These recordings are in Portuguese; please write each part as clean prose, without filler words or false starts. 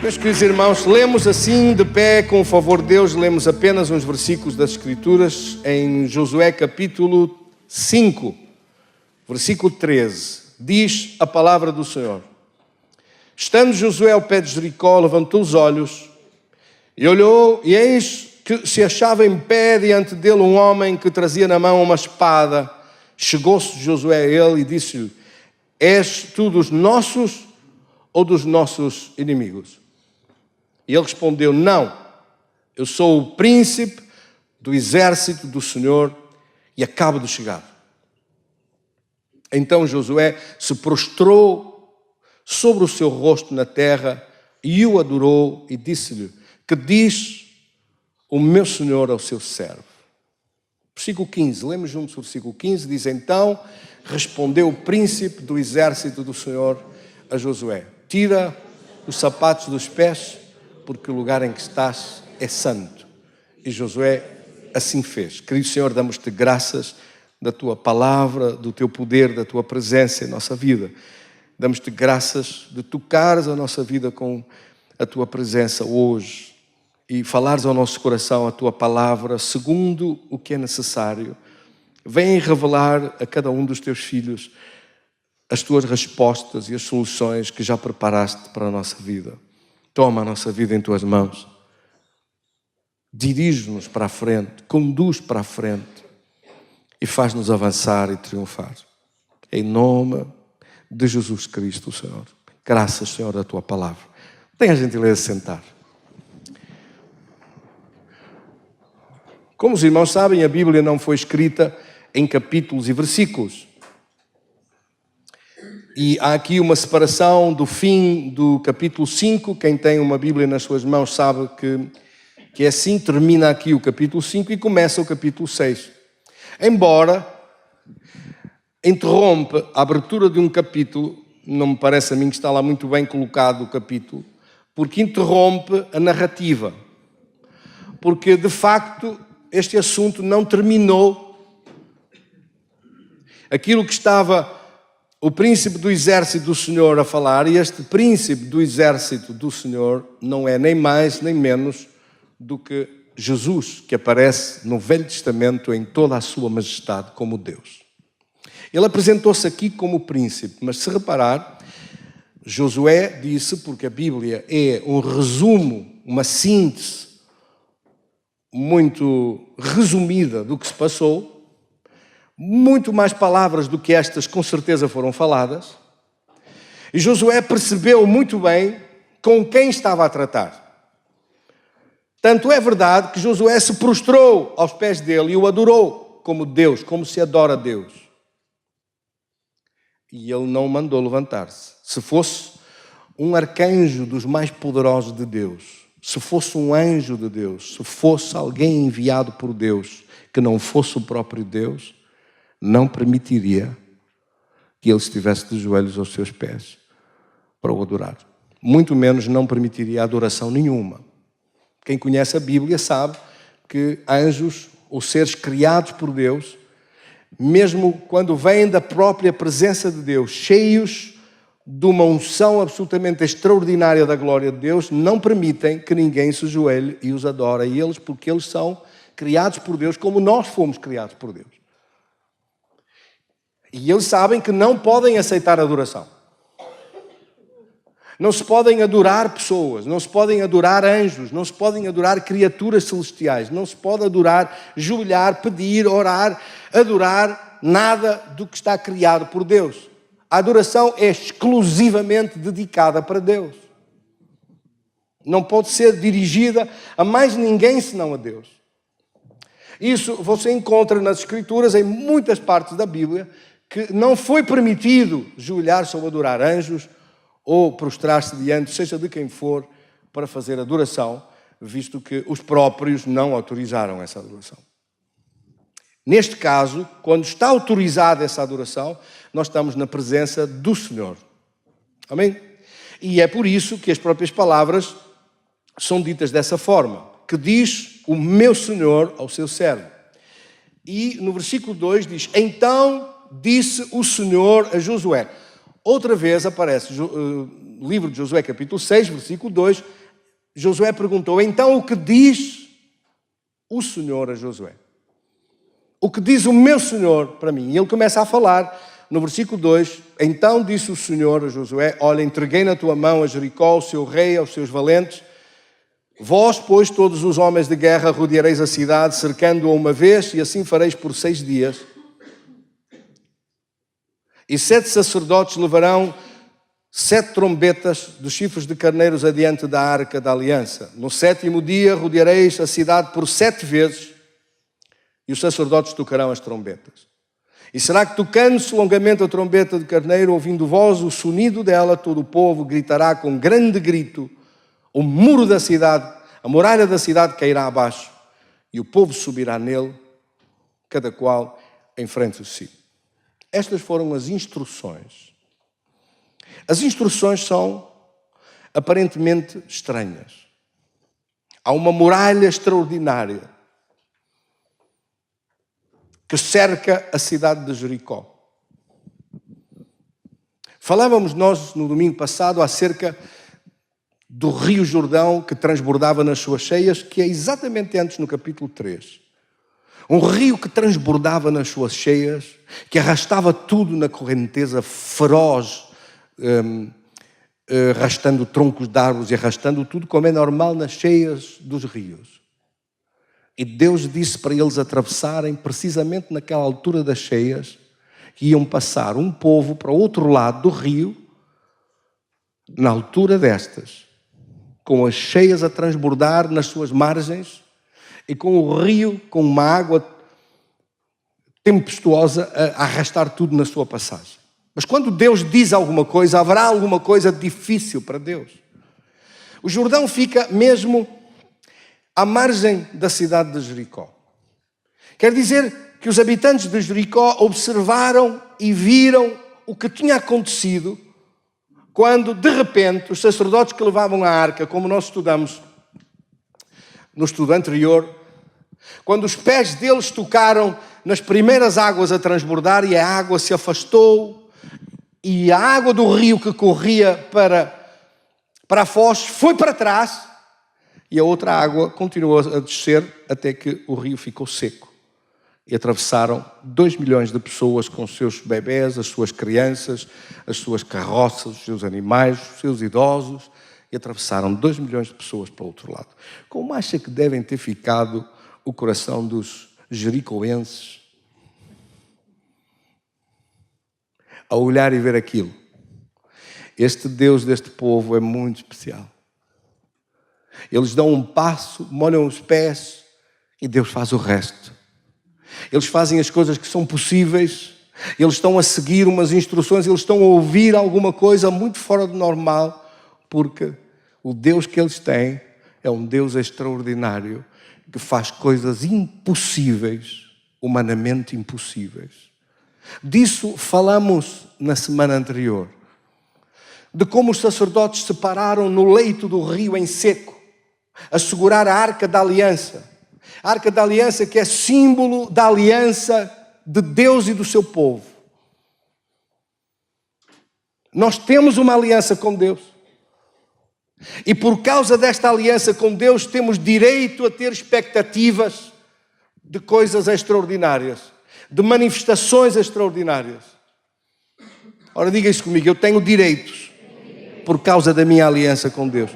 Meus queridos irmãos, lemos assim de pé, com o favor de Deus, lemos apenas uns versículos das Escrituras em Josué capítulo 5, versículo 13. Diz a palavra do Senhor: Estando Josué ao pé de Jericó, levantou os olhos e olhou, e eis que se achava em pé diante dele um homem que trazia na mão uma espada. Chegou-se Josué a ele e disse-lhe: És tu dos nossos ou dos nossos inimigos? E ele respondeu: Não, eu sou o príncipe do exército do Senhor e acabo de chegar. Então Josué se prostrou sobre o seu rosto na terra e o adorou e disse-lhe: Que diz o meu Senhor ao seu servo? Versículo 15, lemos juntos o versículo 15, diz: Então respondeu o príncipe do exército do Senhor a Josué: Tira os sapatos dos pés, porque o lugar em que estás é santo. E Josué assim fez. Querido Senhor, damos-te graças da tua palavra, do teu poder, da tua presença em nossa vida. Damos-te graças de tocares a nossa vida com a tua presença hoje e falares ao nosso coração a tua palavra segundo o que é necessário. Vem revelar a cada um dos teus filhos as tuas respostas e as soluções que já preparaste para a nossa vida. Toma a nossa vida em tuas mãos. Dirige-nos para a frente, conduz para a frente e faz-nos avançar e triunfar. Em nome de Jesus Cristo, Senhor. Graças, Senhor, da tua palavra. Tenha a gentileza de sentar. Como os irmãos sabem, a Bíblia não foi escrita em capítulos e versículos. E há aqui uma separação do fim do capítulo 5. Quem tem uma Bíblia nas suas mãos sabe que é assim, termina aqui o capítulo 5 e começa o capítulo 6. Embora interrompe a abertura de um capítulo, não me parece a mim que está lá muito bem colocado o capítulo, porque interrompe a narrativa. Porque, de facto, este assunto não terminou. Aquilo que estava o príncipe do exército do Senhor a falar, e este príncipe do exército do Senhor não é nem mais nem menos do que Jesus, que aparece no Velho Testamento em toda a sua majestade como Deus. Ele apresentou-se aqui como príncipe, mas se reparar, Josué disse, porque a Bíblia é um resumo, uma síntese muito resumida do que se passou. Muito mais palavras do que estas com certeza foram faladas. E Josué percebeu muito bem com quem estava a tratar. Tanto é verdade que Josué se prostrou aos pés dele e o adorou como Deus, como se adora Deus. E ele não o mandou levantar-se. Se fosse um arcanjo dos mais poderosos de Deus, se fosse um anjo de Deus, se fosse alguém enviado por Deus, que não fosse o próprio Deus, não permitiria que ele estivesse de joelhos aos seus pés para o adorar. Muito menos não permitiria adoração nenhuma. Quem conhece a Bíblia sabe que anjos, ou seres criados por Deus, mesmo quando vêm da própria presença de Deus, cheios de uma unção absolutamente extraordinária da glória de Deus, não permitem que ninguém se ajoelhe e os adore a eles, porque eles são criados por Deus como nós fomos criados por Deus. E eles sabem que não podem aceitar adoração. Não se podem adorar pessoas, não se podem adorar anjos, não se podem adorar criaturas celestiais, não se pode adorar, joelhar, pedir, orar, adorar nada do que está criado por Deus. A adoração é exclusivamente dedicada para Deus. Não pode ser dirigida a mais ninguém senão a Deus. Isso você encontra nas Escrituras, em muitas partes da Bíblia, que não foi permitido joelhar-se ou adorar anjos ou prostrar-se diante, seja de quem for, para fazer adoração, visto que os próprios não autorizaram essa adoração. Neste caso, quando está autorizada essa adoração, nós estamos na presença do Senhor. Amém? E é por isso que as próprias palavras são ditas dessa forma, que diz o meu Senhor ao seu servo. E no versículo 2 diz: Então disse o Senhor a Josué. Outra vez aparece livro de Josué, capítulo 6, versículo 2, Josué perguntou: então o que diz o Senhor a Josué? O que diz o meu Senhor para mim? E ele começa a falar no versículo 2: então disse o Senhor a Josué: olha, entreguei na tua mão a Jericó, o seu rei, aos seus valentes. Vós, pois, todos os homens de guerra, rodeareis a cidade, cercando-a uma vez, e assim fareis por 6 dias. E 7 sacerdotes levarão 7 trombetas dos chifres de carneiros adiante da arca da aliança. No 7º dia rodeareis a cidade por 7 vezes, e os sacerdotes tocarão as trombetas. E será que, tocando-se longamente a trombeta de carneiro, ouvindo voz o sonido dela, todo o povo gritará com grande grito, o muro da cidade, a muralha da cidade cairá abaixo, e o povo subirá nele, cada qual em frente de si. Estas foram as instruções. As instruções são aparentemente estranhas. Há uma muralha extraordinária que cerca a cidade de Jericó. Falávamos nós no domingo passado acerca do rio Jordão que transbordava nas suas cheias, que é exatamente antes no capítulo 3. Um rio que transbordava nas suas cheias, que arrastava tudo na correnteza feroz, arrastando troncos de árvores e arrastando tudo como é normal nas cheias dos rios. E Deus disse para eles atravessarem precisamente naquela altura das cheias, que iam passar um povo para o outro lado do rio, na altura destas, com as cheias a transbordar nas suas margens e com o rio, com uma água tempestuosa a arrastar tudo na sua passagem. Mas quando Deus diz alguma coisa, haverá alguma coisa difícil para Deus. O Jordão fica mesmo à margem da cidade de Jericó. Quer dizer que os habitantes de Jericó observaram e viram o que tinha acontecido quando, de repente, os sacerdotes que levavam a arca, como nós estudamos no estudo anterior, quando os pés deles tocaram nas primeiras águas a transbordar e a água se afastou e a água do rio que corria para a foz foi para trás e a outra água continuou a descer até que o rio ficou seco. E atravessaram 2 milhões de pessoas com os seus bebés, as suas crianças, as suas carroças, os seus animais, os seus idosos, e atravessaram 2 milhões de pessoas para o outro lado. Como acha que devem ter ficado o coração dos jericoenses a olhar e ver aquilo? Este Deus deste povo é muito especial. Eles dão um passo, molham os pés e Deus faz o resto. Eles fazem as coisas que são possíveis, eles estão a seguir umas instruções, eles estão a ouvir alguma coisa muito fora do normal, porque o Deus que eles têm é um Deus extraordinário, que faz coisas impossíveis, humanamente impossíveis. Disso falamos na semana anterior, de como os sacerdotes se pararam no leito do rio em seco, a segurar a arca da aliança. A arca da aliança que é símbolo da aliança de Deus e do seu povo. Nós temos uma aliança com Deus. E por causa desta aliança com Deus temos direito a ter expectativas de coisas extraordinárias, de manifestações extraordinárias. Ora, diga isso comigo, eu tenho direitos por causa da minha aliança com Deus.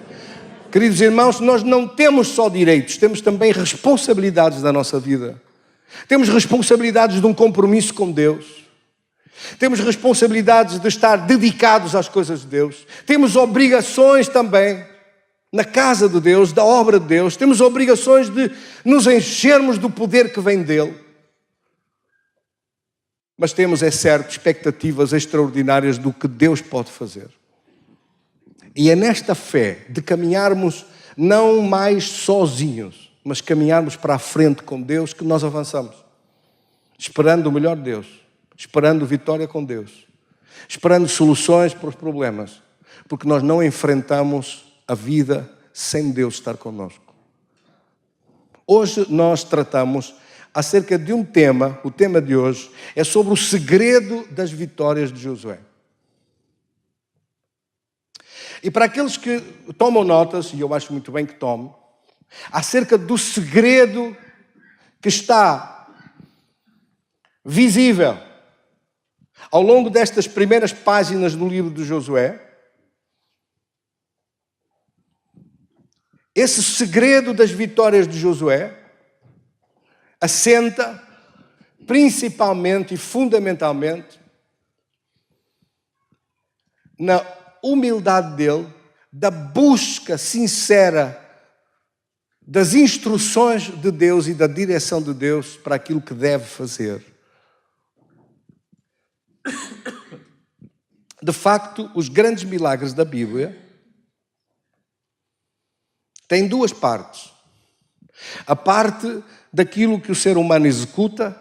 Queridos irmãos, nós não temos só direitos, temos também responsabilidades da nossa vida. Temos responsabilidades de um compromisso com Deus. Temos responsabilidades de estar dedicados às coisas de Deus. Temos obrigações também na casa de Deus, da obra de Deus. Temos obrigações de nos enchermos do poder que vem dele. Mas temos, é certo, expectativas extraordinárias do que Deus pode fazer. E é nesta fé de caminharmos não mais sozinhos, mas caminharmos para a frente com Deus que nós avançamos. Esperando o melhor de Deus, esperando vitória com Deus, esperando soluções para os problemas, porque nós não enfrentamos a vida sem Deus estar connosco. Hoje nós tratamos acerca de um tema, o tema de hoje é sobre o segredo das vitórias de Josué. E para aqueles que tomam notas, e eu acho muito bem que tomem, acerca do segredo que está visível ao longo destas primeiras páginas do livro de Josué, esse segredo das vitórias de Josué assenta principalmente e fundamentalmente na humildade dele, da busca sincera das instruções de Deus e da direção de Deus para aquilo que deve fazer. De facto, os grandes milagres da Bíblia têm duas partes. A parte daquilo que o ser humano executa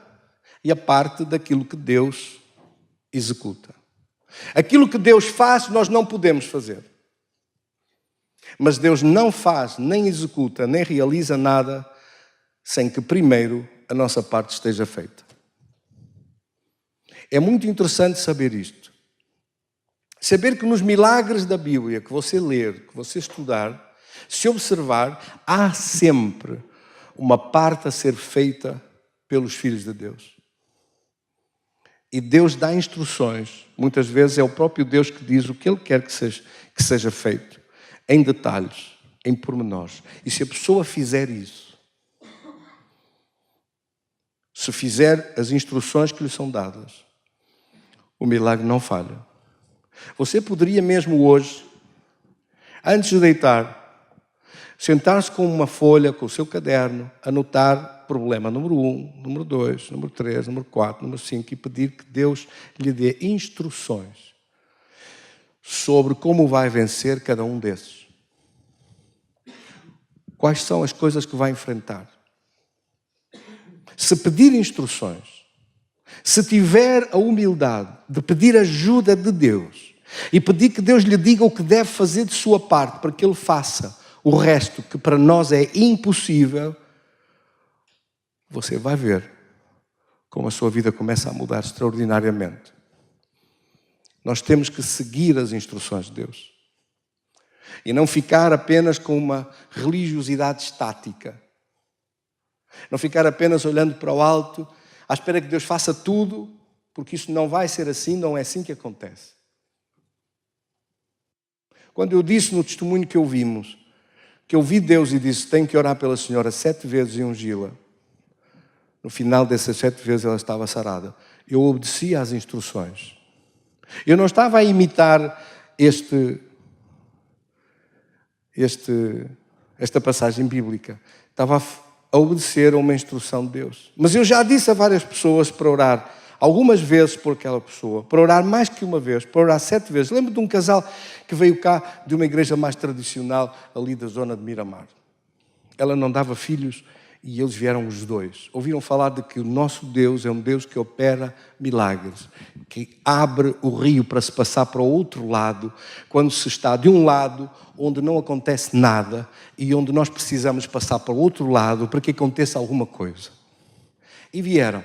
e a parte daquilo que Deus executa. Aquilo que Deus faz, nós não podemos fazer. Mas Deus não faz, nem executa, nem realiza nada sem que primeiro a nossa parte esteja feita. É muito interessante saber isto. Saber que nos milagres da Bíblia, que você ler, que você estudar, se observar, há sempre uma parte a ser feita pelos filhos de Deus. E Deus dá instruções. Muitas vezes é o próprio Deus que diz o que Ele quer que seja feito. Em detalhes, em pormenores. E se a pessoa fizer isso, se fizer as instruções que lhe são dadas, o milagre não falha. Você poderia mesmo hoje, antes de deitar, sentar-se com uma folha, com o seu caderno, anotar problema número 1, número 2, número 3, número 4, número 5 e pedir que Deus lhe dê instruções sobre como vai vencer cada um desses. Quais são as coisas que vai enfrentar? Se pedir instruções, se tiver a humildade de pedir ajuda de Deus e pedir que Deus lhe diga o que deve fazer de sua parte para que Ele faça o resto que para nós é impossível, você vai ver como a sua vida começa a mudar extraordinariamente. Nós temos que seguir as instruções de Deus. E não ficar apenas com uma religiosidade estática. Não ficar apenas olhando para o alto, à espera que Deus faça tudo, porque isso não vai ser assim, não é assim que acontece. Quando eu disse no testemunho que ouvimos, que eu vi Deus e disse, tenho que orar pela senhora 7 vezes e ungí-la. No final dessas 7 vezes ela estava sarada. Eu obedeci às instruções. Eu não estava a imitar esta passagem bíblica. Estava a obedecer a uma instrução de Deus. Mas eu já disse a várias pessoas para orar, algumas vezes por aquela pessoa, para orar mais que uma vez, para orar 7 vezes. Lembro de um casal que veio cá de uma igreja mais tradicional, ali da zona de Miramar. Ela não dava filhos e eles vieram os dois. Ouviram falar de que o nosso Deus é um Deus que opera milagres, que abre o rio para se passar para o outro lado, quando se está de um lado onde não acontece nada e onde nós precisamos passar para o outro lado para que aconteça alguma coisa. E vieram.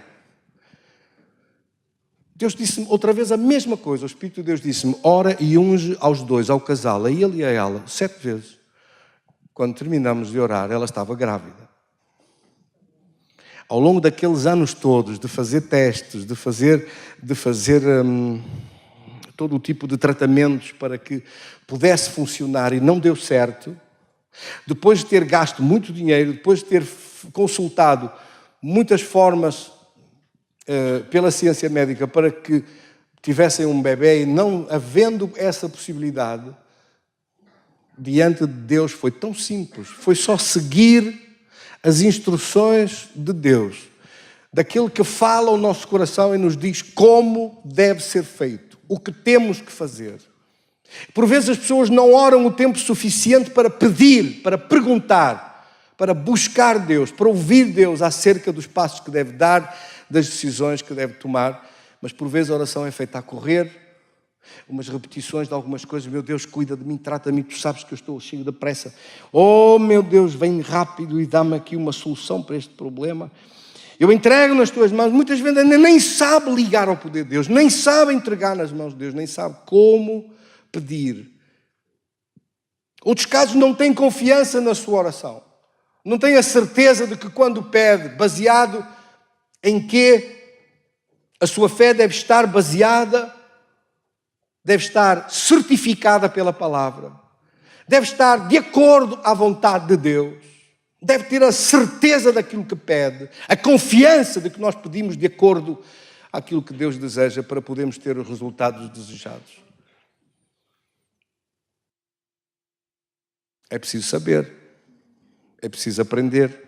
Deus disse-me outra vez a mesma coisa. O Espírito de Deus disse-me, ora e unge aos dois, ao casal, a ele e a ela, 7 vezes. Quando terminamos de orar, ela estava grávida. Ao longo daqueles anos todos, de fazer testes, de fazer todo o tipo de tratamentos para que pudesse funcionar e não deu certo, depois de ter gasto muito dinheiro, depois de ter consultado muitas formas pela ciência médica para que tivessem um bebê e não havendo essa possibilidade, diante de Deus foi tão simples, foi só seguir as instruções de Deus, daquele que fala ao nosso coração e nos diz como deve ser feito, o que temos que fazer. Por vezes as pessoas não oram o tempo suficiente para pedir, para perguntar, para buscar Deus, para ouvir Deus acerca dos passos que deve dar, das decisões que deve tomar, mas por vezes a oração é feita a correr, umas repetições de algumas coisas, meu Deus, cuida de mim, trata-me, tu sabes que eu estou cheio de pressa. Oh, meu Deus, vem rápido e dá-me aqui uma solução para este problema. Eu entrego nas tuas mãos, muitas vezes nem sabe ligar ao poder de Deus, nem sabe entregar nas mãos de Deus, nem sabe como pedir. Outros casos não têm confiança na sua oração. Não têm a certeza de que quando pede, baseado em que a sua fé deve estar baseada, deve estar certificada pela palavra, deve estar de acordo à vontade de Deus, deve ter a certeza daquilo que pede, a confiança de que nós pedimos de acordo àquilo que Deus deseja para podermos ter os resultados desejados. É preciso saber, é preciso aprender,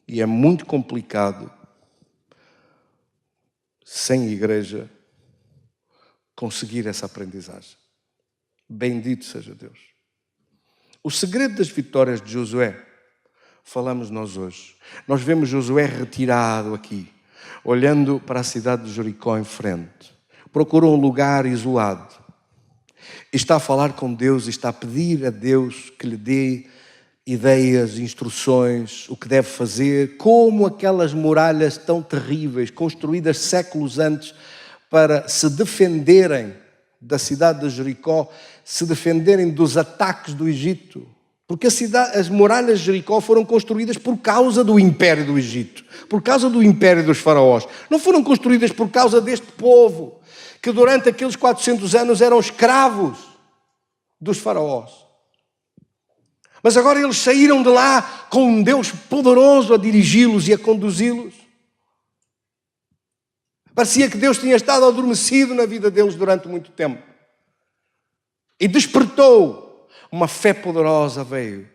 e é muito complicado, sem igreja, conseguir essa aprendizagem. Bendito seja Deus. O segredo das vitórias de Josué, falamos nós hoje. Nós vemos Josué retirado aqui, olhando para a cidade de Jericó em frente. Procurou um lugar isolado. Está a falar com Deus, está a pedir a Deus que lhe dê ideias, instruções, o que deve fazer, como aquelas muralhas tão terríveis, construídas séculos antes, para se defenderem da cidade de Jericó, se defenderem dos ataques do Egito. Porque as muralhas de Jericó foram construídas por causa do império do Egito, por causa do império dos faraós. Não foram construídas por causa deste povo, que durante aqueles 400 anos eram escravos dos faraós. Mas agora eles saíram de lá com um Deus poderoso a dirigi-los e a conduzi-los. Parecia que Deus tinha estado adormecido na vida deles durante muito tempo. E despertou, uma fé poderosa veio.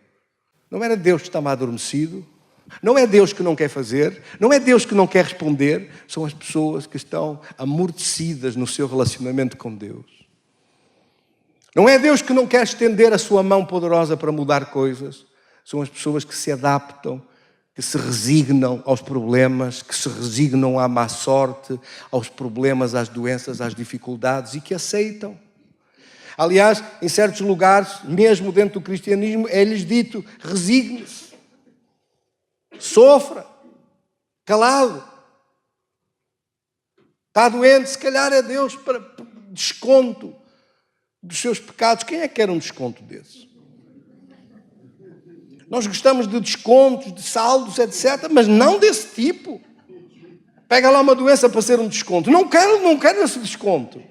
Não era Deus que estava adormecido, não é Deus que não quer fazer, não é Deus que não quer responder, são as pessoas que estão amortecidas no seu relacionamento com Deus. Não é Deus que não quer estender a sua mão poderosa para mudar coisas, são as pessoas que se adaptam, que se resignam aos problemas, que se resignam à má sorte, aos problemas, às doenças, às dificuldades e que aceitam. Aliás, em certos lugares, mesmo dentro do cristianismo, é-lhes dito, resigne-se, sofra, calado. Está doente, se calhar é Deus para desconto dos seus pecados. Quem é que quer um desconto desse? Nós gostamos de descontos, de saldos, etc., mas não desse tipo. Pega lá uma doença para ser um desconto. Não quero esse desconto.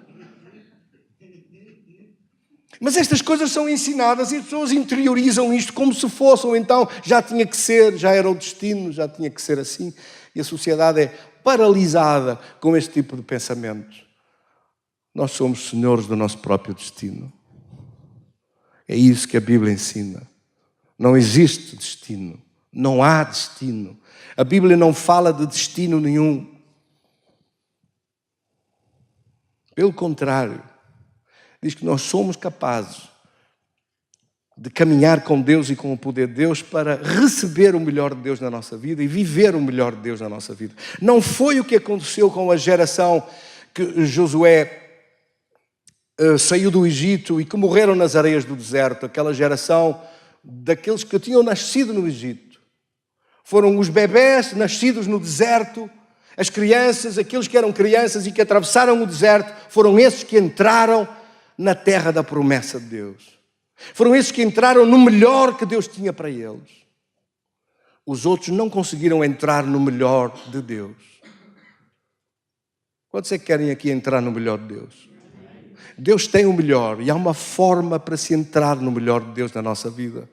Mas estas coisas são ensinadas e as pessoas interiorizam isto como se fossem, então já tinha que ser, já era o destino, já tinha que ser assim. E a sociedade é paralisada com este tipo de pensamento. Nós somos senhores do nosso próprio destino. É isso que a Bíblia ensina. Não existe destino, não há destino. A Bíblia não fala de destino nenhum. Pelo contrário, diz que nós somos capazes de caminhar com Deus e com o poder de Deus para receber o melhor de Deus na nossa vida e viver o melhor de Deus na nossa vida. Não foi o que aconteceu com a geração que Josué saiu do Egito e que morreram nas areias do deserto, aquela geração daqueles que tinham nascido no Egito. Foram os bebés nascidos no deserto, as crianças, aqueles que eram crianças e que atravessaram o deserto, foram esses que entraram na terra da promessa de Deus. Foram esses que entraram no melhor que Deus tinha para eles. Os outros não conseguiram entrar no melhor de Deus. Quantos é que querem aqui entrar no melhor de Deus? Deus tem o melhor e há uma forma para se entrar no melhor de Deus na nossa vida.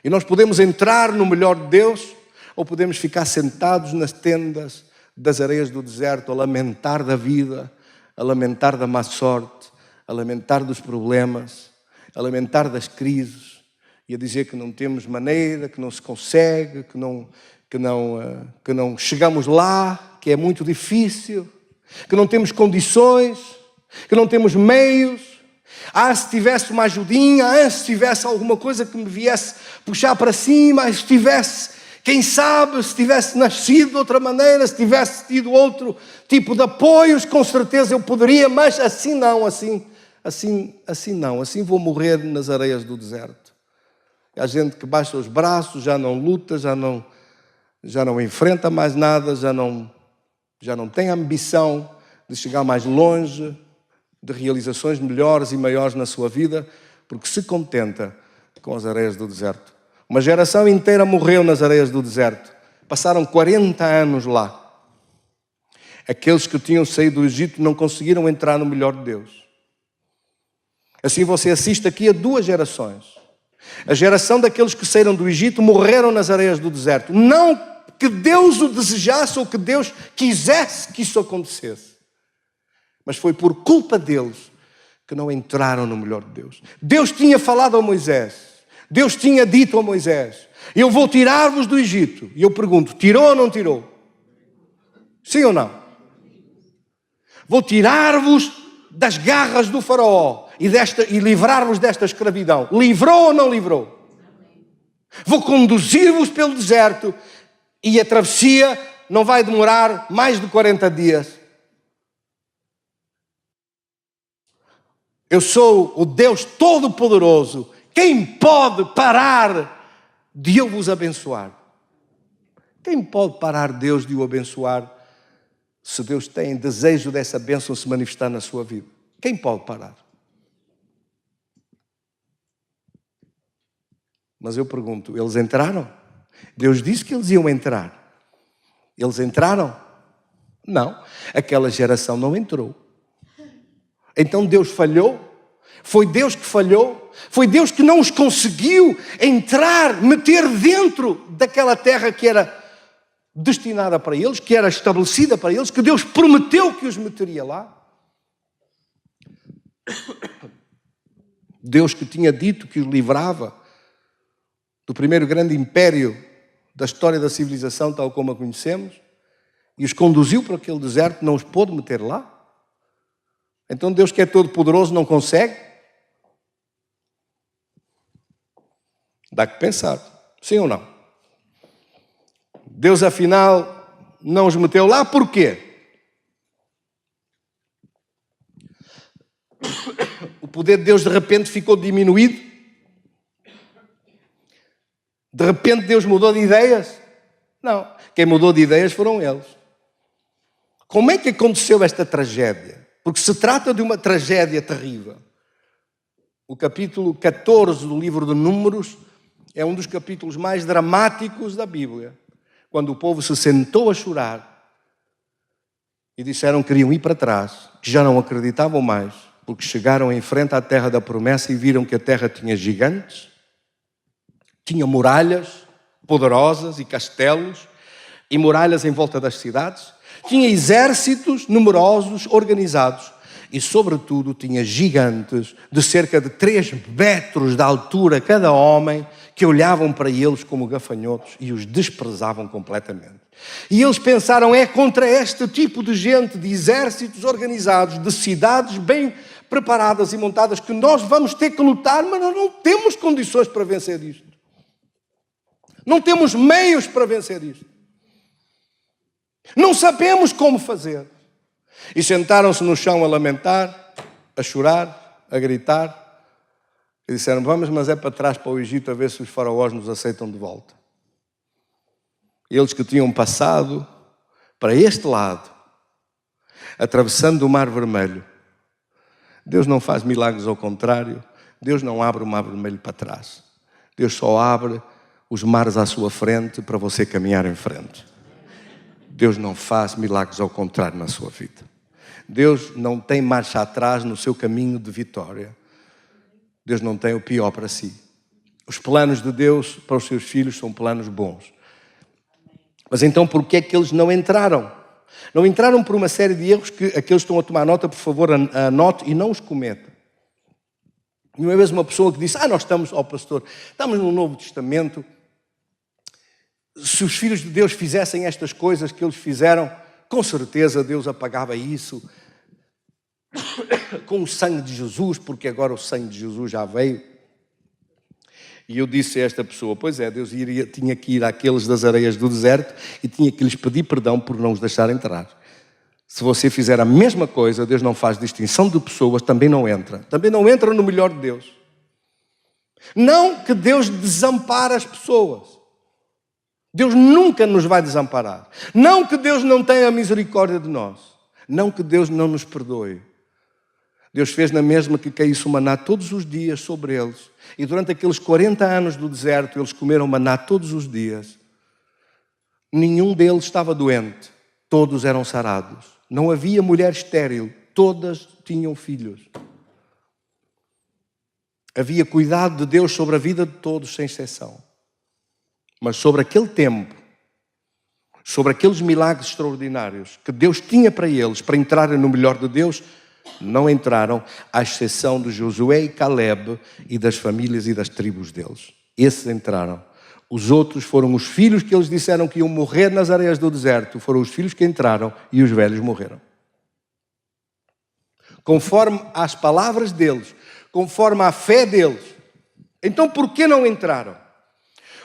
E nós podemos entrar no melhor de Deus ou podemos ficar sentados nas tendas das areias do deserto a lamentar da vida, a lamentar da má sorte, a lamentar dos problemas, a lamentar das crises e a dizer que não temos maneira, que não se consegue, que não chegamos lá, que é muito difícil, que não temos condições, que não temos meios. Se tivesse uma ajudinha, se tivesse alguma coisa que me viesse puxar para cima, se tivesse, quem sabe, se tivesse nascido de outra maneira, se tivesse tido outro tipo de apoios, com certeza eu poderia, mas assim não, assim não, assim vou morrer nas areias do deserto. Há gente que baixa os braços, já não luta, já não enfrenta mais nada, já não tem ambição de chegar mais longe, de realizações melhores e maiores na sua vida, porque se contenta com as areias do deserto. Uma geração inteira morreu nas areias do deserto. Passaram 40 anos lá. Aqueles que tinham saído do Egito não conseguiram entrar no melhor de Deus. Assim você assiste aqui a 2 gerações. A geração daqueles que saíram do Egito morreram nas areias do deserto. Não que Deus o desejasse ou que Deus quisesse que isso acontecesse. Mas foi por culpa deles que não entraram no melhor de Deus. Deus tinha falado a Moisés. Deus tinha dito a Moisés: eu vou tirar-vos do Egito. E eu pergunto, tirou ou não tirou? Sim ou não? Vou tirar-vos das garras do faraó e livrar-vos desta escravidão. Livrou ou não livrou? Vou conduzir-vos pelo deserto e a travessia não vai demorar mais de 40 dias. Eu sou o Deus Todo-Poderoso. Quem pode parar de eu vos abençoar? Quem pode parar Deus de o abençoar se Deus tem desejo dessa bênção se manifestar na sua vida? Quem pode parar? Mas eu pergunto, eles entraram? Deus disse que eles iam entrar. Eles entraram? Não. Aquela geração não entrou. Então Deus falhou? Foi Deus que falhou? Foi Deus que não os conseguiu entrar, meter dentro daquela terra que era destinada para eles, que era estabelecida para eles, que Deus prometeu que os meteria lá? Deus que tinha dito que os livrava do primeiro grande império da história da civilização, tal como a conhecemos, e os conduziu para aquele deserto, não os pôde meter lá? Então Deus, que é todo poderoso, não consegue? Dá que pensar, sim ou não? Deus, afinal, não os meteu lá, por quê? O poder de Deus de repente ficou diminuído? De repente Deus mudou de ideias? Não, quem mudou de ideias foram eles. Como é que aconteceu esta tragédia? Porque se trata de uma tragédia terrível. O capítulo 14 do livro de Números é um dos capítulos mais dramáticos da Bíblia. Quando o povo se sentou a chorar e disseram que queriam ir para trás, que já não acreditavam mais, porque chegaram em frente à terra da promessa e viram que a terra tinha gigantes, tinha muralhas poderosas e castelos e muralhas em volta das cidades, tinha exércitos numerosos, organizados e, sobretudo, tinha gigantes de cerca de 3 metros de altura cada homem, que olhavam para eles como gafanhotos e os desprezavam completamente. E eles pensaram, é contra este tipo de gente, de exércitos organizados, de cidades bem preparadas e montadas, que nós vamos ter que lutar, mas nós não temos condições para vencer isto. Não temos meios para vencer isto. Não sabemos como fazer. E sentaram-se no chão a lamentar, a chorar, a gritar. E disseram, vamos, mas é para trás, para o Egito, a ver se os faraós nos aceitam de volta. Eles que tinham passado para este lado, atravessando o Mar Vermelho. Deus não faz milagres ao contrário. Deus não abre o Mar Vermelho para trás. Deus só abre os mares à sua frente para você caminhar em frente. Deus não faz milagres ao contrário na sua vida. Deus não tem marcha atrás no seu caminho de vitória. Deus não tem o pior para si. Os planos de Deus para os seus filhos são planos bons. Mas então por que é que eles não entraram? Não entraram por uma série de erros que aqueles que estão a tomar nota, por favor, anote e não os cometa. E uma vez uma pessoa que disse, nós estamos, pastor, estamos no Novo Testamento. Se os filhos de Deus fizessem estas coisas que eles fizeram, com certeza Deus apagava isso com o sangue de Jesus, porque agora o sangue de Jesus já veio. E eu disse a esta pessoa, pois é, Deus tinha que ir àqueles das areias do deserto e tinha que lhes pedir perdão por não os deixar entrar. Se você fizer a mesma coisa, Deus não faz distinção de pessoas, também não entra. Também não entra no melhor de Deus. Não que Deus desampara as pessoas. Deus nunca nos vai desamparar. Não que Deus não tenha misericórdia de nós. Não que Deus não nos perdoe. Deus fez na mesma que caísse o maná todos os dias sobre eles. E durante aqueles 40 anos do deserto, eles comeram maná todos os dias. Nenhum deles estava doente. Todos eram sarados. Não havia mulher estéril. Todas tinham filhos. Havia cuidado de Deus sobre a vida de todos, sem exceção. Mas sobre aquele tempo, sobre aqueles milagres extraordinários que Deus tinha para eles, para entrarem no melhor de Deus, não entraram, à exceção de Josué e Caleb e das famílias e das tribos deles. Esses entraram. Os outros foram os filhos que eles disseram que iam morrer nas areias do deserto. Foram os filhos que entraram e os velhos morreram. Conforme as palavras deles, conforme a fé deles. Então, por que não entraram?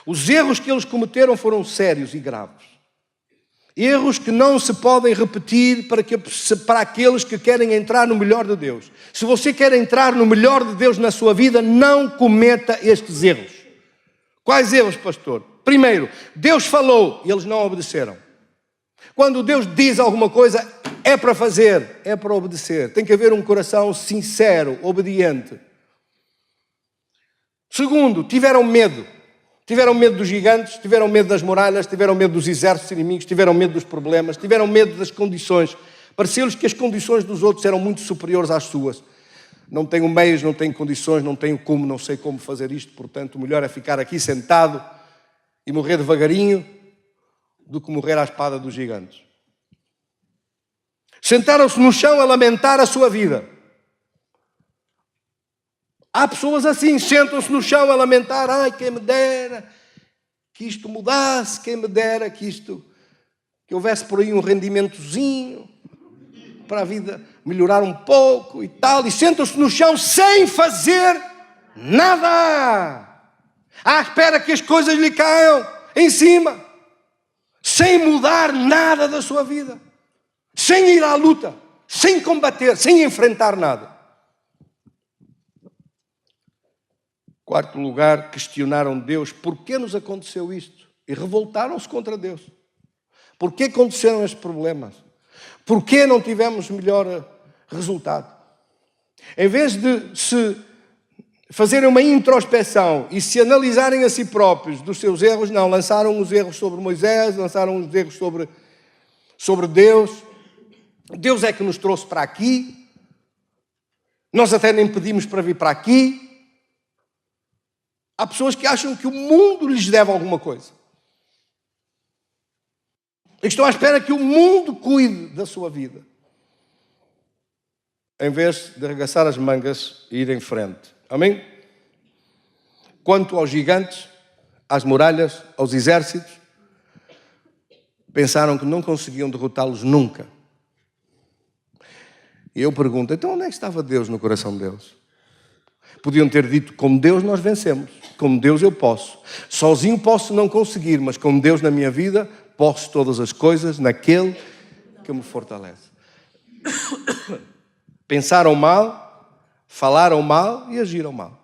Os erros que eles cometeram foram sérios e graves. Erros que não se podem repetir para aqueles que querem entrar no melhor de Deus. Se você quer entrar no melhor de Deus na sua vida, não cometa estes erros. Quais erros, pastor? Primeiro, Deus falou e eles não obedeceram. Quando Deus diz alguma coisa, é para fazer, é para obedecer. Tem que haver um coração sincero, obediente. Segundo, tiveram medo. Tiveram medo dos gigantes, tiveram medo das muralhas, tiveram medo dos exércitos inimigos, tiveram medo dos problemas, tiveram medo das condições. Pareceu-lhes que as condições dos outros eram muito superiores às suas. Não tenho meios, não tenho condições, não tenho como, não sei como fazer isto, portanto, o melhor é ficar aqui sentado e morrer devagarinho do que morrer à espada dos gigantes. Sentaram-se no chão a lamentar a sua vida. Há pessoas assim, sentam-se no chão a lamentar, ai, quem me dera que isto mudasse, quem me dera que houvesse por aí um rendimentozinho para a vida melhorar um pouco e tal, e sentam-se no chão sem fazer nada, à espera que as coisas lhe caiam em cima, sem mudar nada da sua vida, sem ir à luta, sem combater, sem enfrentar nada. Quarto lugar, questionaram Deus, por que nos aconteceu isto? E revoltaram-se contra Deus. Por que aconteceram estes problemas? Por que não tivemos melhor resultado? Em vez de se fazerem uma introspeção e se analisarem a si próprios dos seus erros, não, lançaram os erros sobre Moisés, lançaram os erros sobre Deus. Deus é que nos trouxe para aqui. Nós até nem pedimos para vir para aqui. Há pessoas que acham que o mundo lhes deve alguma coisa. E estão à espera que o mundo cuide da sua vida. Em vez de arregaçar as mangas e ir em frente. Amém? Quanto aos gigantes, às muralhas, aos exércitos, pensaram que não conseguiam derrotá-los nunca. E eu pergunto, então onde é que estava Deus no coração deles? Podiam ter dito, com Deus nós vencemos, com Deus eu posso. Sozinho posso não conseguir, mas com Deus na minha vida, posso todas as coisas naquele que me fortalece. Pensaram mal, falaram mal e agiram mal.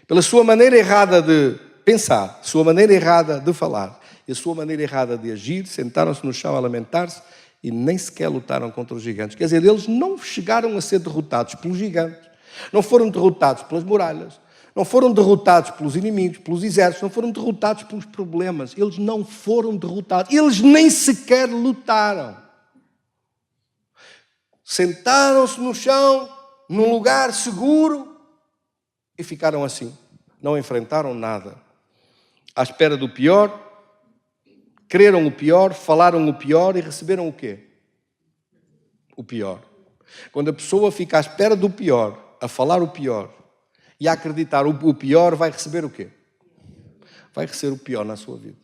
Pela sua maneira errada de pensar, sua maneira errada de falar e a sua maneira errada de agir, sentaram-se no chão a lamentar-se e nem sequer lutaram contra os gigantes. Quer dizer, eles não chegaram a ser derrotados pelos gigantes. Não foram derrotados pelas muralhas, não foram derrotados pelos inimigos, pelos exércitos, não foram derrotados pelos problemas. Eles não foram derrotados, eles nem sequer lutaram. Sentaram-se no chão, num lugar seguro e ficaram assim. Não enfrentaram nada. À espera do pior, creram o pior, falaram o pior e receberam o quê? O pior. Quando a pessoa fica à espera do pior, a falar o pior e a acreditar o pior, vai receber o quê? Vai receber o pior na sua vida.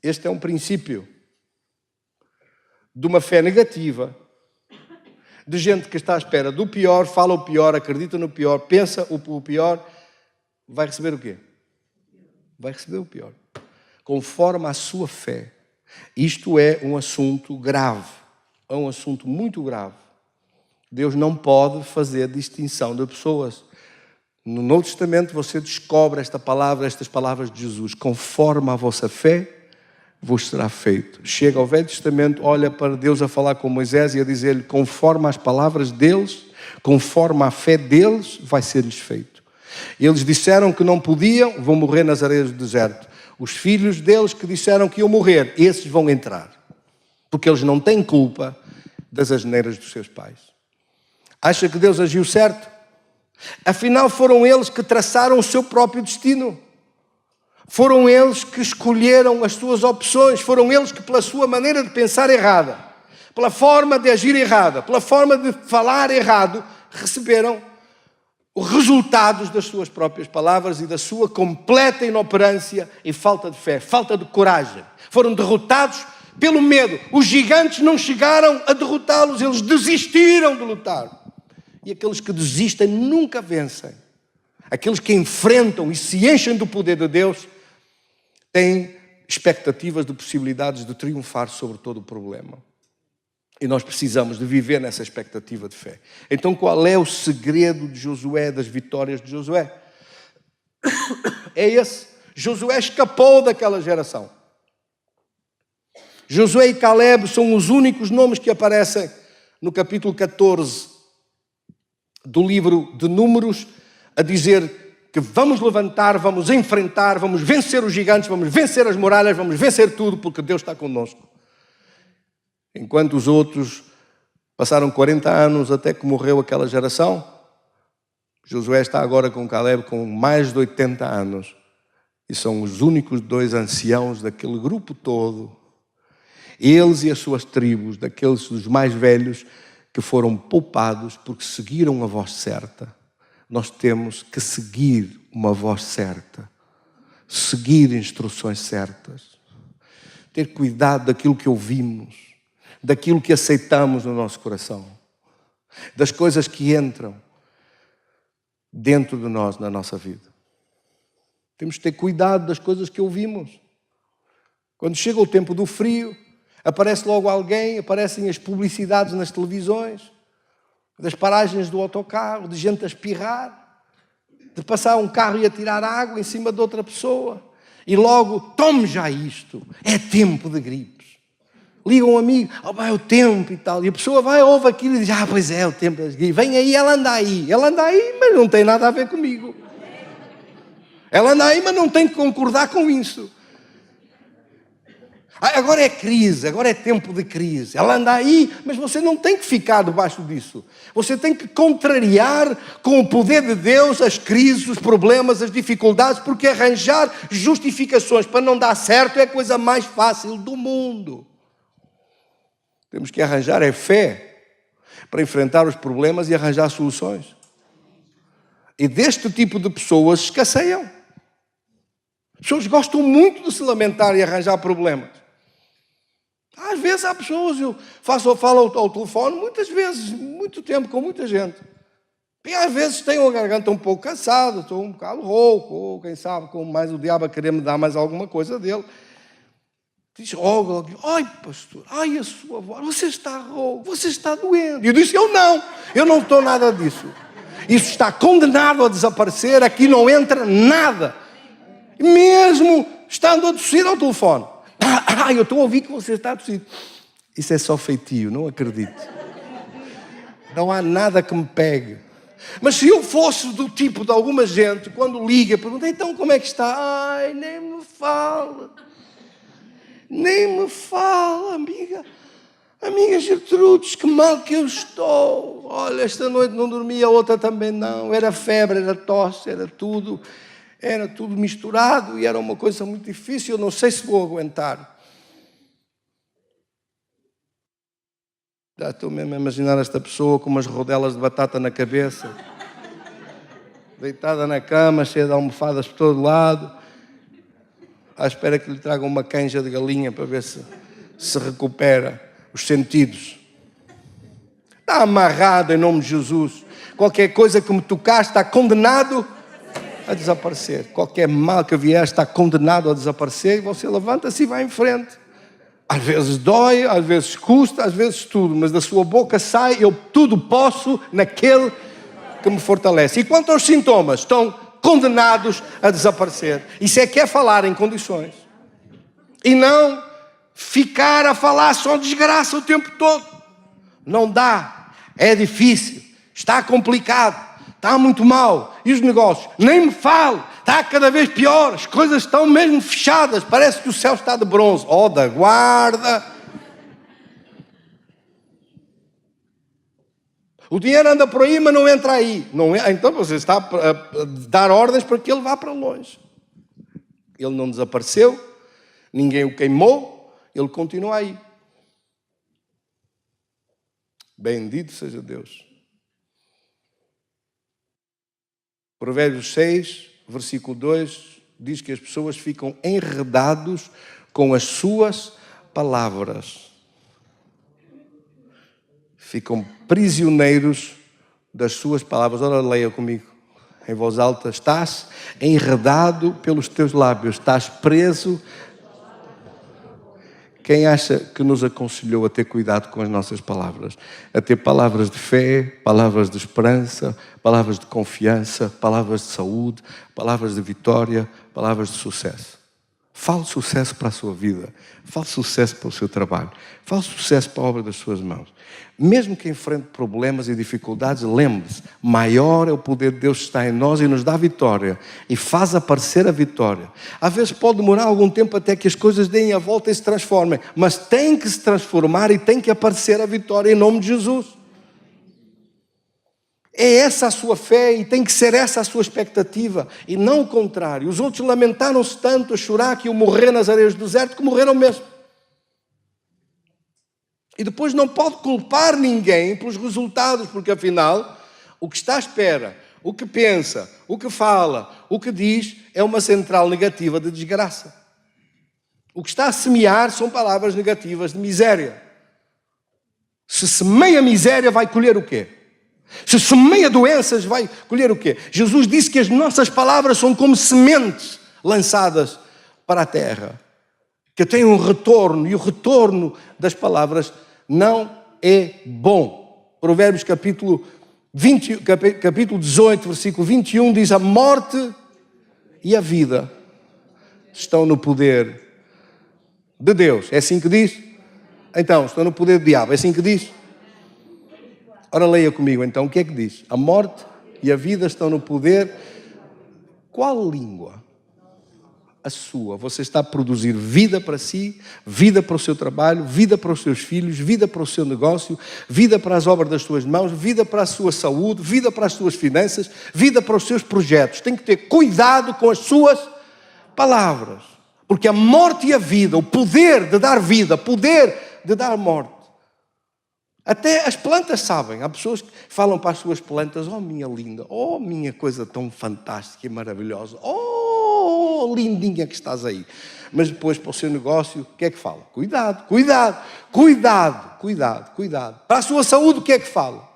Este é um princípio de uma fé negativa, de gente que está à espera do pior, fala o pior, acredita no pior, pensa o pior, vai receber o quê? Vai receber o pior. Conforme a sua fé. Isto é um assunto grave, é um assunto muito grave. Deus não pode fazer distinção de pessoas. No Novo Testamento você descobre estas palavras de Jesus. Conforme a vossa fé, vos será feito. Chega ao Velho Testamento, olha para Deus a falar com Moisés e a dizer-lhe, conforme as palavras deles, conforme a fé deles, vai ser-lhes feito. Eles disseram que não podiam, vão morrer nas areias do deserto. Os filhos deles que disseram que iam morrer, esses vão entrar. Porque eles não têm culpa das asneiras dos seus pais. Acha que Deus agiu certo? Afinal, foram eles que traçaram o seu próprio destino. Foram eles que escolheram as suas opções. Foram eles que, pela sua maneira de pensar errada, pela forma de agir errada, pela forma de falar errado, receberam os resultados das suas próprias palavras e da sua completa inoperância e falta de fé, falta de coragem. Foram derrotados pelo medo. Os gigantes não chegaram a derrotá-los, eles desistiram de lutar. E aqueles que desistem nunca vencem. Aqueles que enfrentam e se enchem do poder de Deus têm expectativas de possibilidades de triunfar sobre todo o problema. E nós precisamos de viver nessa expectativa de fé. Então, qual é o segredo de Josué, das vitórias de Josué? É esse. Josué escapou daquela geração. Josué e Caleb são os únicos nomes que aparecem no capítulo 14 do livro de Números, a dizer que vamos levantar, vamos enfrentar, vamos vencer os gigantes, vamos vencer as muralhas, vamos vencer tudo, porque Deus está conosco. Enquanto os outros passaram 40 anos até que morreu aquela geração, Josué está agora com Caleb com mais de 80 anos. E são os únicos dois anciãos daquele grupo todo. Eles e as suas tribos, daqueles dos mais velhos, que foram poupados porque seguiram a voz certa. Nós temos que seguir uma voz certa. Seguir instruções certas. Ter cuidado daquilo que ouvimos. Daquilo que aceitamos no nosso coração. Das coisas que entram dentro de nós, na nossa vida. Temos que ter cuidado das coisas que ouvimos. Quando chega o tempo do frio, aparece logo alguém, aparecem as publicidades nas televisões, das paragens do autocarro, de gente a espirrar, de passar um carro e a tirar água em cima de outra pessoa. E logo, tome já isto, é tempo de gripes. Liga um amigo, é o tempo e tal. E a pessoa vai, ouve aquilo e diz, pois é o tempo das gripes. Vem aí, ela anda aí, mas não tem nada a ver comigo. Ela anda aí, mas não tem que concordar com isso. Agora é crise, agora é tempo de crise. Ela anda aí, mas você não tem que ficar debaixo disso. Você tem que contrariar com o poder de Deus as crises, os problemas, as dificuldades, porque arranjar justificações para não dar certo é a coisa mais fácil do mundo. Temos que arranjar fé para enfrentar os problemas e arranjar soluções. E deste tipo de pessoas escasseiam. As pessoas gostam muito de se lamentar e arranjar problemas. Às vezes há pessoas, eu falo ao telefone, muitas vezes, muito tempo com muita gente. E às vezes tenho a garganta um pouco cansada, estou um bocado rouco, ou quem sabe, com mais o diabo a querer me dar mais alguma coisa dele. Diz, ai pastor, ai a sua voz, você está rouco, você está doente. E eu disse, eu não estou nada disso. Isso está condenado a desaparecer, aqui não entra nada. Mesmo estando a tossir ao telefone. Eu estou a ouvir que você está a tossir. Isso é só feitio, não acredito. Não há nada que me pegue. Mas se eu fosse do tipo de alguma gente, quando liga, pergunta, então como é que está? Ai, nem me fala. Nem me fala, amiga. Amiga Gertrudes, que mal que eu estou. Olha, esta noite não dormi, a outra também não. Era febre, era tosse, era tudo misturado e era uma coisa muito difícil. Eu não sei se vou aguentar. Já estou mesmo a imaginar esta pessoa com umas rodelas de batata na cabeça, deitada na cama, cheia de almofadas por todo lado, à espera que lhe tragam uma canja de galinha para ver se recupera os sentidos. Está amarrado em nome de Jesus. Qualquer coisa que me tocar está condenado a desaparecer. Qualquer mal que vier está condenado a desaparecer e você levanta-se e vai em frente. Às vezes dói, às vezes custa, às vezes tudo, mas da sua boca sai, eu tudo posso naquele que me fortalece. E quanto aos sintomas, estão condenados a desaparecer. Isso é que é falar em condições. E não ficar a falar só desgraça o tempo todo. Não dá. É difícil. Está complicado. Está muito mal. E os negócios? Nem me fale. Está cada vez pior. As coisas estão mesmo fechadas. Parece que o céu está de bronze. Oh, da guarda. O dinheiro anda por aí, mas não entra aí. Não é? Então você está a dar ordens para que ele vá para longe. Ele não desapareceu. Ninguém o queimou. Ele continua aí. Bendito seja Deus. Provérbios 6, versículo 2, diz que as pessoas ficam enredados com as suas palavras. Ficam prisioneiros das suas palavras. Ora, leia comigo, em voz alta. Estás enredado pelos teus lábios, estás preso. Quem acha que nos aconselhou a ter cuidado com as nossas palavras? A ter palavras de fé, palavras de esperança, palavras de confiança, palavras de saúde, palavras de vitória, palavras de sucesso. Fale sucesso para a sua vida. Fale sucesso para o seu trabalho. Fale sucesso para a obra das suas mãos. Mesmo que enfrente problemas e dificuldades, lembre-se, maior é o poder de Deus que está em nós e nos dá vitória. E faz aparecer a vitória. Às vezes pode demorar algum tempo até que as coisas deem a volta e se transformem. Mas tem que se transformar e tem que aparecer a vitória em nome de Jesus. É essa a sua fé e tem que ser essa a sua expectativa e não o contrário. Os outros lamentaram-se tanto a chorar que iam morrer nas areias do deserto que morreram mesmo. E depois não pode culpar ninguém pelos resultados, porque afinal o que está à espera, o que pensa, o que fala, o que diz é uma central negativa de desgraça. O que está a semear são palavras negativas de miséria. Se semeia miséria, vai colher o quê? Se semeia doenças, vai colher o quê? Jesus disse que as nossas palavras são como sementes lançadas para a terra, que têm um retorno, e o retorno das palavras não é bom. Provérbios capítulo 18, versículo 21 diz: a morte e a vida estão no poder de Deus. É assim que diz? Então, estão no poder do diabo. É assim que diz? Ora, leia comigo então, o que é que diz? A morte e a vida estão no poder. Qual língua? A sua. Você está a produzir vida para si, vida para o seu trabalho, vida para os seus filhos, vida para o seu negócio, vida para as obras das suas mãos, vida para a sua saúde, vida para as suas finanças, vida para os seus projetos. Tem que ter cuidado com as suas palavras. Porque a morte e a vida, o poder de dar vida, poder de dar morte. Até as plantas sabem. Há pessoas que falam para as suas plantas: oh, minha linda, oh, minha coisa tão fantástica e maravilhosa, oh, lindinha que estás aí. Mas depois, para o seu negócio, o que é que fala? Cuidado, cuidado, cuidado, cuidado, cuidado. Para a sua saúde, o que é que fala?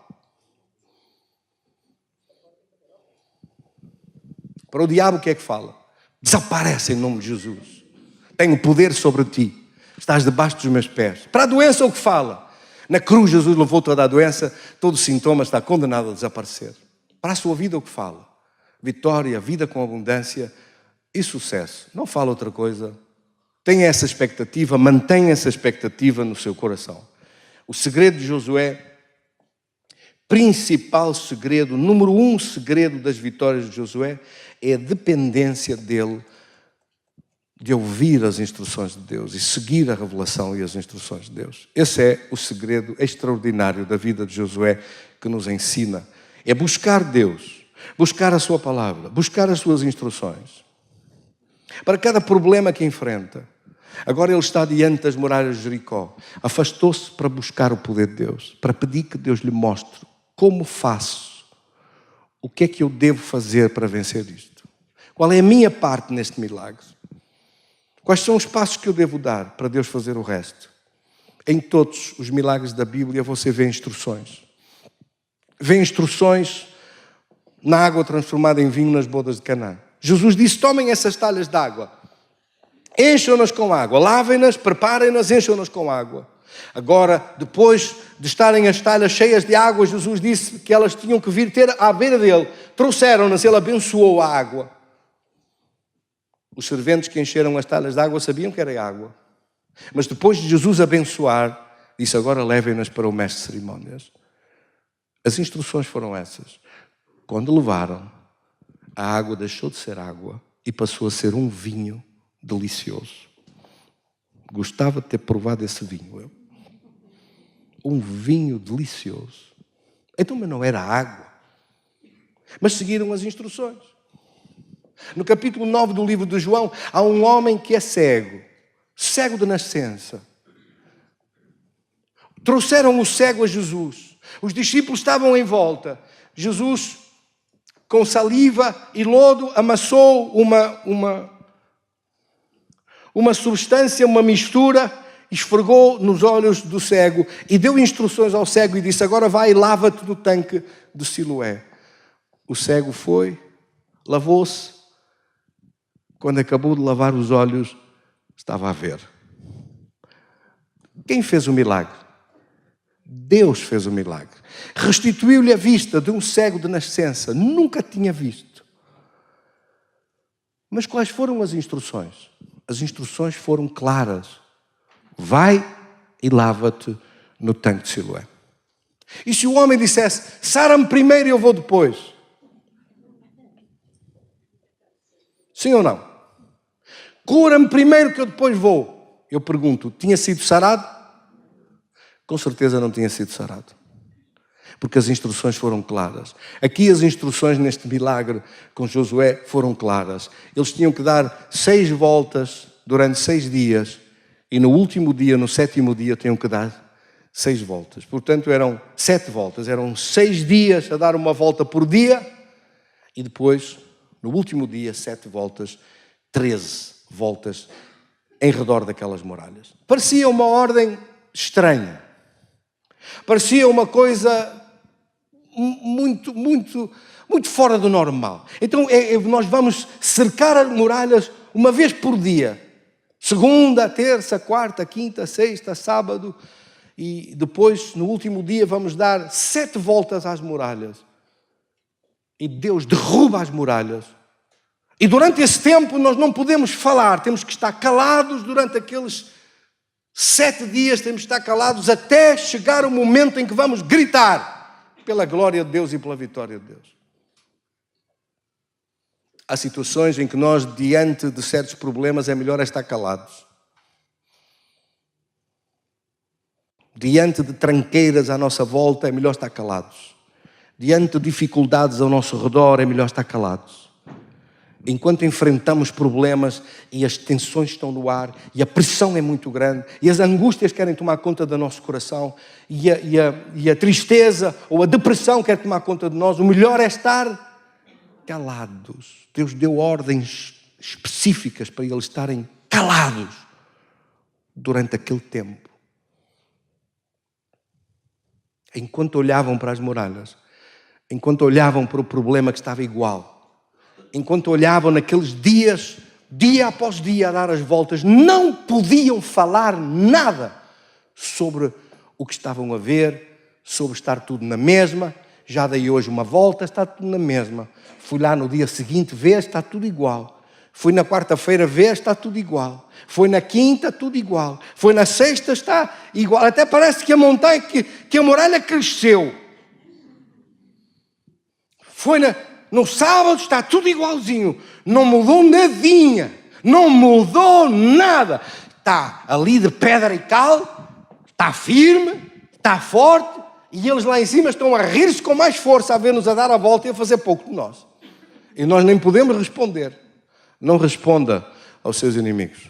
Para o diabo, o que é que fala? Desaparece em nome de Jesus. Tenho poder sobre ti. Estás debaixo dos meus pés. Para a doença, o que fala? Na cruz, Jesus levou toda a doença, todo o sintoma está condenado a desaparecer. Para a sua vida, o que fala? Vitória, vida com abundância e sucesso. Não fala outra coisa. Tenha essa expectativa, mantenha essa expectativa no seu coração. O segredo de Josué, principal segredo, número 1 segredo das vitórias de Josué, é a dependência dele, de ouvir as instruções de Deus e seguir a revelação e as instruções de Deus. Esse é o segredo extraordinário da vida de Josué que nos ensina. É buscar Deus, buscar a sua palavra, buscar as suas instruções. Para cada problema que enfrenta. Agora ele está diante das muralhas de Jericó. Afastou-se para buscar o poder de Deus, para pedir que Deus lhe mostre como faço, o que é que eu devo fazer para vencer isto. Qual é a minha parte neste milagre? Quais são os passos que eu devo dar para Deus fazer o resto? Em todos os milagres da Bíblia você vê instruções. Vê instruções na água transformada em vinho nas bodas de Canaã. Jesus disse: tomem essas talhas de água, encham-nas com água, lavem-nas, preparem-nas, encham-nas com água. Agora, depois de estarem as talhas cheias de água, Jesus disse que elas tinham que vir ter à beira dele. Trouxeram-nas, ele abençoou a água. Os serventes que encheram as talhas de água sabiam que era água. Mas depois de Jesus abençoar, disse: agora levem-nas para o mestre de cerimónias. As instruções foram essas. Quando levaram, a água deixou de ser água e passou a ser um vinho delicioso. Gostava de ter provado esse vinho, eu. Um vinho delicioso. Então, mas não era água. Mas seguiram as instruções. No capítulo 9 do livro de João, há um homem que é cego. Cego de nascença. Trouxeram o cego a Jesus. Os discípulos estavam em volta. Jesus, com saliva e lodo, amassou uma substância, uma mistura, esfregou nos olhos do cego e deu instruções ao cego e disse: agora vai e lava-te no tanque de Siloé. O cego foi, lavou-se. Quando acabou de lavar os olhos, estava a ver. Quem fez o milagre? Deus fez o milagre. Restituiu-lhe a vista de um cego de nascença. Nunca tinha visto. Mas quais foram as instruções? As instruções foram claras. Vai e lava-te no tanque de Siloé. E se o homem dissesse: sara-me primeiro e eu vou depois? Sim ou não? Cura-me primeiro que eu depois vou. Eu pergunto: tinha sido sarado? Com certeza não tinha sido sarado. Porque as instruções foram claras. Aqui as instruções neste milagre com Josué foram claras. Eles tinham que dar 6 voltas durante 6 dias. E no último dia, no 7º dia, tinham que dar 6 voltas. Portanto, eram 7 voltas. Eram 6 dias a dar uma volta por dia. E depois, no último dia, 7 voltas, 13 voltas em redor daquelas muralhas. Parecia uma ordem estranha. Parecia uma coisa muito fora do normal. Então, nós vamos cercar as muralhas uma vez por dia. Segunda, terça, quarta, quinta, sexta, sábado. E depois, no último dia, vamos dar 7 voltas às muralhas. E Deus derruba as muralhas. E durante esse tempo nós não podemos falar. Temos que estar calados durante aqueles 7 dias. Temos que estar calados até chegar o momento em que vamos gritar pela glória de Deus e pela vitória de Deus. Há situações em que nós, diante de certos problemas, é melhor estar calados. Diante de tranqueiras à nossa volta, é melhor estar calados. Diante de dificuldades ao nosso redor, é melhor estar calados. Enquanto enfrentamos problemas e as tensões estão no ar e a pressão é muito grande e as angústias querem tomar conta do nosso coração e a tristeza ou a depressão quer tomar conta de nós, o melhor é estar calados. Deus deu ordens específicas para eles estarem calados durante aquele tempo. Enquanto olhavam para as muralhas, enquanto olhavam para o problema que estava igual, enquanto olhavam naqueles dias, dia após dia, a dar as voltas, não podiam falar nada sobre o que estavam a ver, sobre estar tudo na mesma. Já dei hoje uma volta, está tudo na mesma. Fui lá no dia seguinte ver, está tudo igual. Fui na quarta-feira ver, está tudo igual. Foi na quinta, tudo igual. Foi na sexta, está igual. Até parece que a montanha, que a muralha cresceu. Foi no sábado, está tudo igualzinho. Não mudou nadinha. Não mudou nada. Está ali de pedra e cal. Está firme. Está forte. E eles lá em cima estão a rir-se com mais força, a ver-nos a dar a volta e a fazer pouco de nós. E nós nem podemos responder. Não responda aos seus inimigos.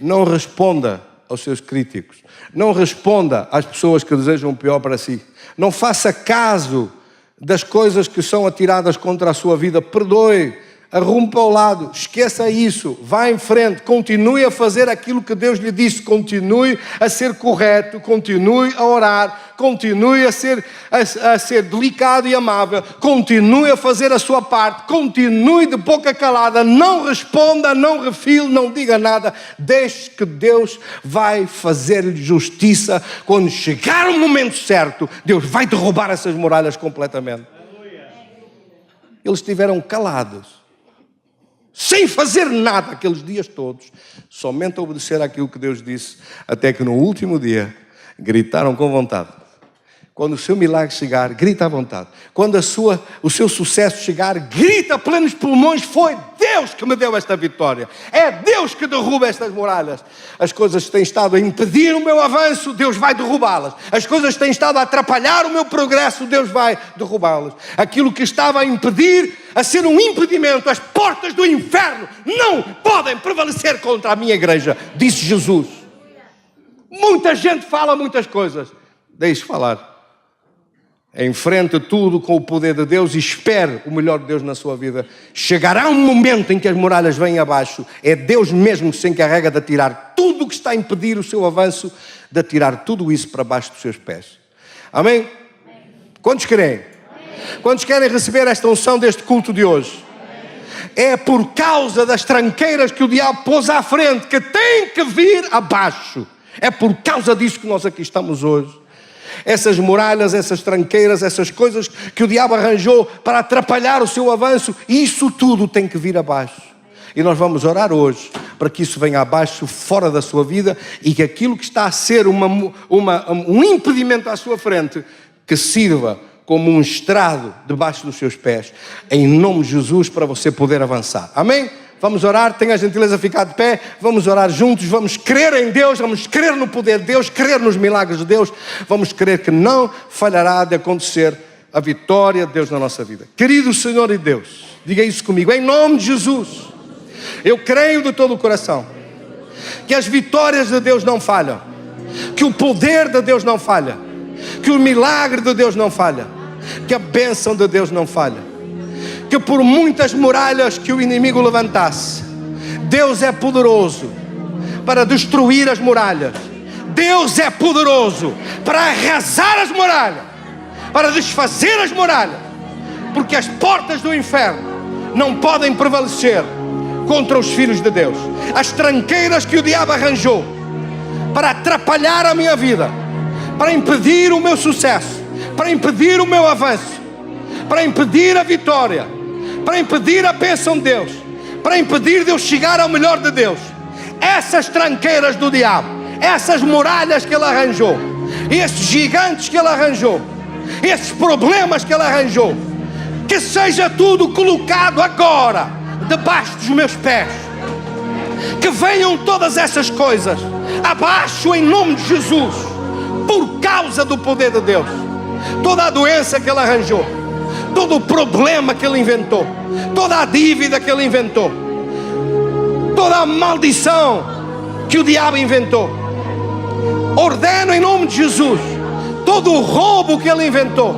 Não responda aos seus críticos. Não responda às pessoas que desejam o pior para si. Não faça caso das coisas que são atiradas contra a sua vida. Perdoe. Arrume para o lado, esqueça isso, vá em frente, continue a fazer aquilo que Deus lhe disse, continue a ser correto, continue a orar, continue a ser delicado e amável, continue a fazer a sua parte, continue de boca calada, não responda, não refile, não diga nada, deixe que Deus vai fazer-lhe justiça. Quando chegar o momento certo, Deus vai derrubar essas muralhas completamente. Eles estiveram calados. sem fazer nada aqueles dias todos, somente a obedecer àquilo que Deus disse, até que no último dia gritaram com vontade. Quando o seu milagre chegar, grita à vontade. Quando o seu sucesso chegar, grita a plenos pulmões: foi Deus que me deu esta vitória. É Deus que derruba estas muralhas. As coisas que têm estado a impedir o meu avanço, Deus vai derrubá-las. As coisas que têm estado a atrapalhar o meu progresso, Deus vai derrubá-las. Aquilo que estava a impedir, a ser um impedimento, as portas do inferno não podem prevalecer contra a minha igreja, disse Jesus. Muita gente fala muitas coisas. Deixe falar. Enfrente tudo com o poder de Deus e espere o melhor de Deus na sua vida. Chegará um momento em que as muralhas vêm abaixo. É Deus mesmo que se encarrega de tirar tudo o que está a impedir o seu avanço, de tirar tudo isso para baixo dos seus pés. Amém? Quantos creem? Quantos querem receber esta unção deste culto de hoje? É por causa das tranqueiras que o diabo pôs à frente que tem que vir abaixo. É por causa disso que nós aqui estamos hoje. Essas muralhas, essas tranqueiras, essas coisas que o diabo arranjou para atrapalhar o seu avanço, isso tudo tem que vir abaixo. E nós vamos orar hoje para que isso venha abaixo, fora da sua vida, e que aquilo que está a ser um impedimento à sua frente, que sirva como um estrado debaixo dos seus pés, em nome de Jesus, para você poder avançar. Amém? Vamos orar, tenha a gentileza de ficar de pé, vamos orar juntos, vamos crer em Deus, vamos crer no poder de Deus, crer nos milagres de Deus, vamos crer que não falhará de acontecer a vitória de Deus na nossa vida. Querido Senhor e Deus, diga isso comigo, em nome de Jesus, eu creio de todo o coração que as vitórias de Deus não falham, que o poder de Deus não falha, que o milagre de Deus não falha, que a bênção de Deus não falha. Que por muitas muralhas que o inimigo levantasse, Deus é poderoso para destruir as muralhas. Deus é poderoso para arrasar as muralhas, para desfazer as muralhas, porque as portas do inferno não podem prevalecer contra os filhos de Deus. As tranqueiras que o diabo arranjou para atrapalhar a minha vida, para impedir o meu sucesso, para impedir o meu avanço, para impedir a vitória, para impedir a bênção de Deus, para impedir de eu chegar ao melhor de Deus. Essas tranqueiras do diabo, essas muralhas que ele arranjou, esses gigantes que ele arranjou, esses problemas que ele arranjou, que seja tudo colocado agora debaixo dos meus pés. Que venham todas essas coisas abaixo em nome de Jesus, por causa do poder de Deus. Toda a doença que ele arranjou, todo o problema que ele inventou, toda a dívida que ele inventou, toda a maldição que o diabo inventou, ordeno em nome de Jesus, todo o roubo que ele inventou,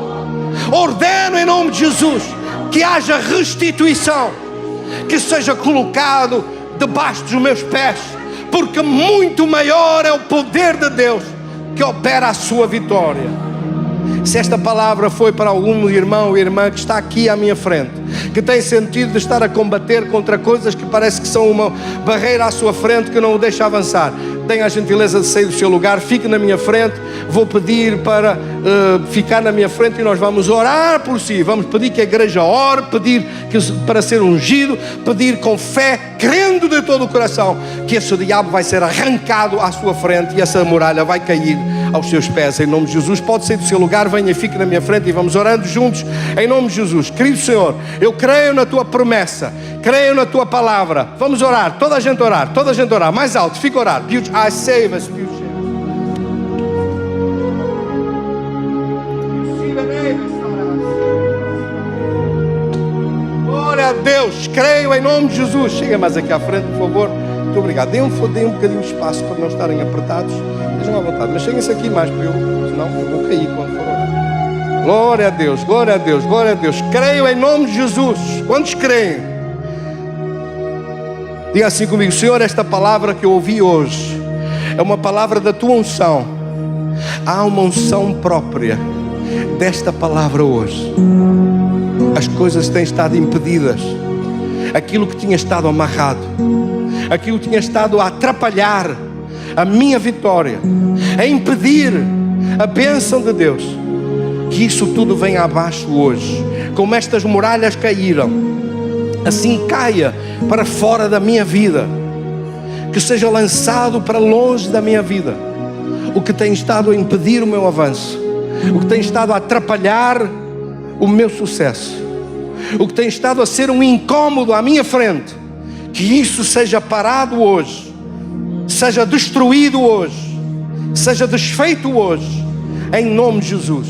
ordeno em nome de Jesus que haja restituição, que seja colocado debaixo dos meus pés, porque muito maior é o poder de Deus que opera a sua vitória. Se esta palavra foi para algum irmão ou irmã que está aqui à minha frente, que tem sentido de estar a combater contra coisas que parece que são uma barreira à sua frente que não o deixa avançar, tenha a gentileza de sair do seu lugar, fique na minha frente. Vou pedir para ficar na minha frente e nós vamos orar por si. Vamos pedir que a igreja ore, pedir para ser ungido, pedir com fé, crendo de todo o coração que esse diabo vai ser arrancado à sua frente e essa muralha vai cair aos seus pés, em nome de Jesus. Pode sair do seu lugar, venha e fique na minha frente e vamos orando juntos, em nome de Jesus. Querido Senhor, eu creio na tua promessa, creio na tua palavra. Vamos orar, toda a gente orar, mais alto, fica a orar. I save us, glória a Deus, creio em nome de Jesus. Chega mais aqui à frente, por favor. Muito obrigado. Dê um bocadinho de espaço para não estarem apertados. Estejam à vontade, mas cheguem-se aqui mais para eu, senão eu vou cair quando for orar. Glória a Deus, glória a Deus, glória a Deus. Creio em nome de Jesus. Quantos creem? Diga assim comigo: Senhor, esta palavra que eu ouvi hoje é uma palavra da tua unção. Há uma unção própria desta palavra hoje. As coisas têm estado impedidas, aquilo que tinha estado amarrado, aquilo que tinha estado a atrapalhar a minha vitória, a impedir a bênção de Deus, que isso tudo venha abaixo hoje. Como estas muralhas caíram, assim caia para fora da minha vida, que seja lançado para longe da minha vida o que tem estado a impedir o meu avanço, o que tem estado a atrapalhar o meu sucesso, o que tem estado a ser um incômodo à minha frente. Que isso seja parado hoje, seja destruído hoje, seja desfeito hoje, em nome de Jesus.